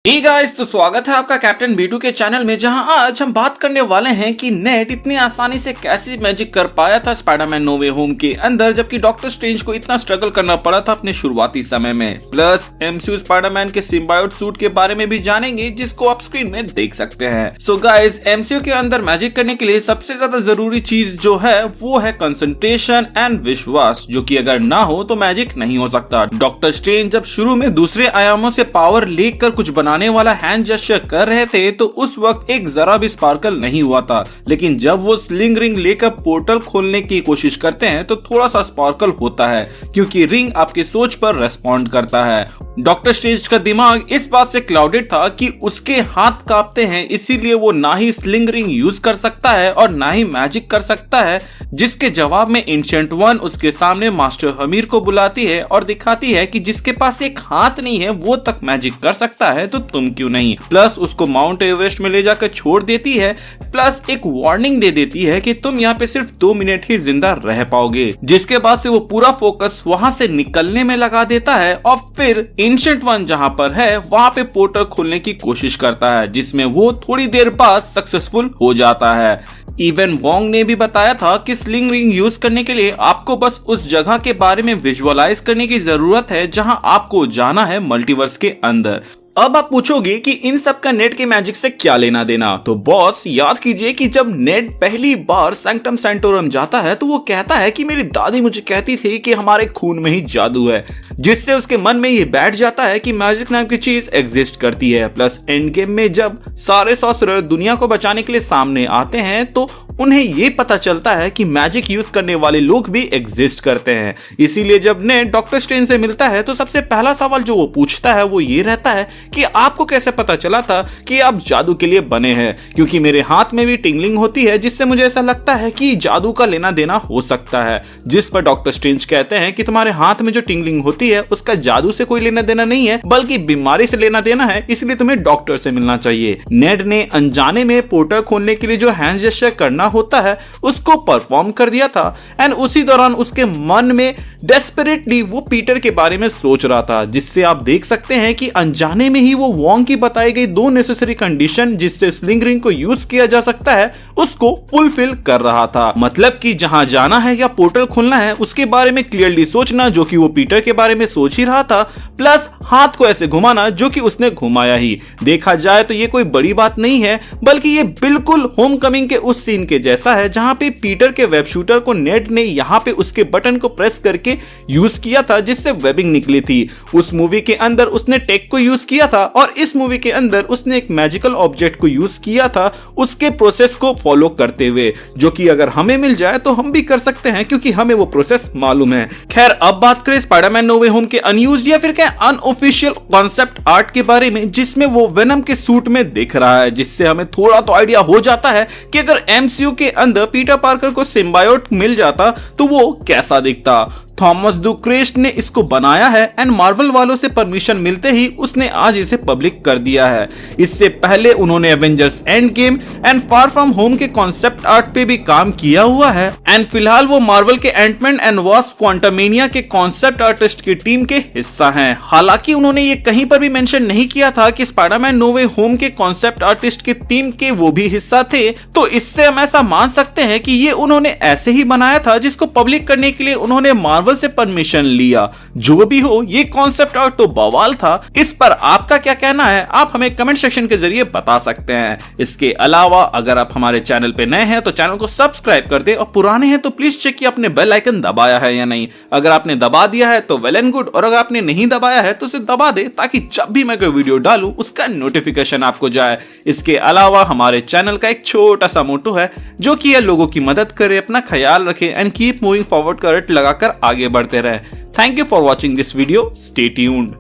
Hey guys, तो स्वागत है आपका कैप्टन बीटू के चैनल में, जहां आज हम बात करने वाले हैं कि नेड इतनी आसानी से कैसे मैजिक कर पाया था स्पाइडरमैन नो वे होम के अंदर, जबकि डॉक्टर स्ट्रेंज को इतना स्ट्रगल करना पड़ा था अपने शुरुआती समय में। प्लस एमसीयू स्पाइडरमैन के सिम्बायोट सूट के बारे में भी जानेंगे, जिसको आप स्क्रीन में देख सकते हैं। सो गाइस, एमसीयू के अंदर मैजिक करने के लिए सबसे ज्यादा जरूरी चीज जो है वो है कंसंट्रेशन एंड विश्वास, जो कि अगर ना हो तो मैजिक नहीं हो सकता। डॉक्टर स्ट्रेंज जब शुरू में दूसरे आयामों से पावर लेकर कुछ बनाने वाला हैंड जेस्चर कर रहे थे तो उस वक्त एक जरा भी स्पार्कल नहीं हुआ था, लेकिन जब वो स्लिंग रिंग लेकर पोर्टल खोलने की कोशिश करते हैं तो थोड़ा सा स्पार्कल होता है, क्योंकि रिंग आपकी सोच पर रेस्पॉन्ड करता है। डॉक्टर स्ट्रेंज का दिमाग इस बात से क्लाउडेड था कि उसके हाथ कांपते हैं, इसीलिए वो ना ही स्लिंग रिंग यूज कर सकता है और ना ही मैजिक कर सकता है, जिसके जवाब में एंशिएंट वन उसके सामने मास्टर हमीर को बुलाती है और दिखाती है कि जिसके पास एक हाथ नहीं है वो तक मैजिक कर सकता है, तो तुम क्यों नहीं। प्लस उसको माउंट एवरेस्ट में ले जाकर छोड़ देती है, प्लस एक वार्निंग दे देती है कि तुम यहाँ पे सिर्फ 2 मिनट ही जिंदा रह पाओगे, जिसके बाद से वो पूरा फोकस वहां से निकलने में लगा देता है और फिर एंशिएंट वन जहां पर है वहां पे पोर्टल खोलने की कोशिश करता है, जिसमें वो थोड़ी देर बाद सक्सेसफुल हो जाता है। इवन वोंग ने भी बताया था कि स्लिंग रिंग यूज करने के लिए आपको बस उस जगह के बारे में विजुअलाइज करने की जरूरत है जहां आपको जाना है मल्टीवर्स के अंदर। अब आप पूछोगे कि इन सब का नेड के मैजिक से क्या लेना देना, तो बॉस याद कीजिए कि जब नेड पहली बार सैंक्टम सैंटोरम जाता है तो वो कहता है कि मेरी दादी मुझे कहती थी कि हमारे खून में ही जादू है, जिससे उसके मन में ये बैठ जाता है कि मैजिक नाम की चीज एग्जिस्ट करती है। प्लस एंड गेम में जब सारे सॉर्सरर दुनिया को बचाने के लिए सामने आते हैं तो उन्हें ये पता चलता है कि मैजिक यूज करने वाले लोग भी एग्जिस्ट करते हैं। इसीलिए जब नेड डॉक्टर स्ट्रेंज से मिलता है तो सबसे पहला सवाल जो वो पूछता है वो ये रहता है कि आपको कैसे पता चला था कि आप जादू के लिए बने हैं, क्योंकि मेरे हाथ में भी टिंगलिंग होती है, जिससे मुझे ऐसा लगता है कि जादू का लेना देना हो सकता है। जिस पर डॉक्टर स्ट्रेंज कहते हैं कि तुम्हारे हाथ में जो टिंगलिंग होती है उसका जादू से कोई लेना देना नहीं है, बल्कि बीमारी से लेना देना है, इसलिए तुम्हें डॉक्टर से मिलना चाहिए। नेड ने अनजाने में पोर्टल खोलने के लिए जो हैंड जेस्चर करना होता है उसको परफॉर्म कर दिया था, एंड उसी दौरान उसके मन में डेस्परेटली वो पीटर के बारे में सोच रहा था, जिससे आप देख सकते हैं कि अनजाने में ही वो वोंग की बताई गई 2 नेसेसरी कंडीशन जिससे स्लिंग रिंग को यूज किया जा सकता है उसको फुलफिल कर रहा था। मतलब कि जहां जाना है या पोर्टल खोलना है उसके बारे में क्लियरली सोचना, जो कि वो पीटर के बारे में सोच ही रहा था, प्लस हाथ को ऐसे घुमाना जो कि उसने घुमाया ही। देखा जाए तो ये कोई बड़ी बात नहीं है, बल्कि ये बिल्कुल होमकमिंग के उस सीन के जैसा है जहां पे पीटर के वेब शूटर को नेड ने यहाँ पे उसके बटन को प्रेस करके यूज किया था, जिससे वेबिंग निकली थी। उस मूवी के अंदर उसने टेक को यूज किया था और इस मूवी के अंदर उसने एक मैजिकल ऑब्जेक्ट को यूज किया था उसके प्रोसेस को फॉलो करते हुए, जो कि अगर हमें मिल जाए तो हम भी कर सकते हैं, क्योंकि हमें वो प्रोसेस मालूम है। खैर, अब बात करें स्पाइडरमैन नो वे होम के अनयूज्ड या फिर क्या अनऑफिशियल कॉन्सेप्ट आर्ट के बारे में, जिसमें वो वेनम के सूट में दिख रहा है, जिससे हमें थोड़ा तो आइडिया हो जाता है कि अगर एमसीयू के अंदर पीटर पार्कर को सिम्बायोट मिल जाता तो वो कैसा दिखता। थॉमस डुक्रेस्ट ने इसको बनाया है एंड मार्वल वालों से परमिशन मिलते ही उसने आज इसे पब्लिक कर दिया है। इससे पहले उन्होंने Avengers end game and far from home के कॉन्सेप्ट आर्ट पे भी काम किया हुआ है, एंड फिलहाल वो मार्वल के एंटमैन एंड वास्प क्वांटमेनिया के कॉन्सेप्ट आर्टिस्ट की टीम के हिस्सा हैं। हालांकि उन्होंने ये कहीं पर भी मेंशन नहीं किया था कि स्पाइडरमैन नो वे होम के कॉन्सेप्ट आर्टिस्ट की टीम के वो भी हिस्सा थे, तो इससे हम ऐसा मान सकते हैं कि ये उन्होंने ऐसे ही बनाया था, जिसको पब्लिक करने के लिए उन्होंने मार्वल से परमिशन लिया। जो भी हो, ये कॉन्सेप्ट आर्ट तो बवाल था। इस पर आपका क्या कहना है आप हमें कमेंट सेक्शन के जरिए बता सकते हैं। इसके अलावा अगर आप हमारे चैनल पे नए हैं तो चैनल को सब्सक्राइब कर दे, और पुराने हैं तो प्लीज चेक कि आपने बेल आइकन दबाया है या नहीं। अगर आपने दबा दिया है तो वेल एंड गुड, और अगर आपने नहीं दबाया है तो उसे दबा दे, ताकि जब भी मैं कोई वीडियो डालूं उसका नोटिफिकेशन आपको जाए। इसके अलावा हमारे चैनल का एक छोटा सा मोटो है, जो कि ये लोगों की मदद करे, अपना ख्याल रखे एंड कीप मूविंग फॉरवर्ड का रट लगाकर आगे बढ़ते रहे। Thank you for watching this video. Stay tuned.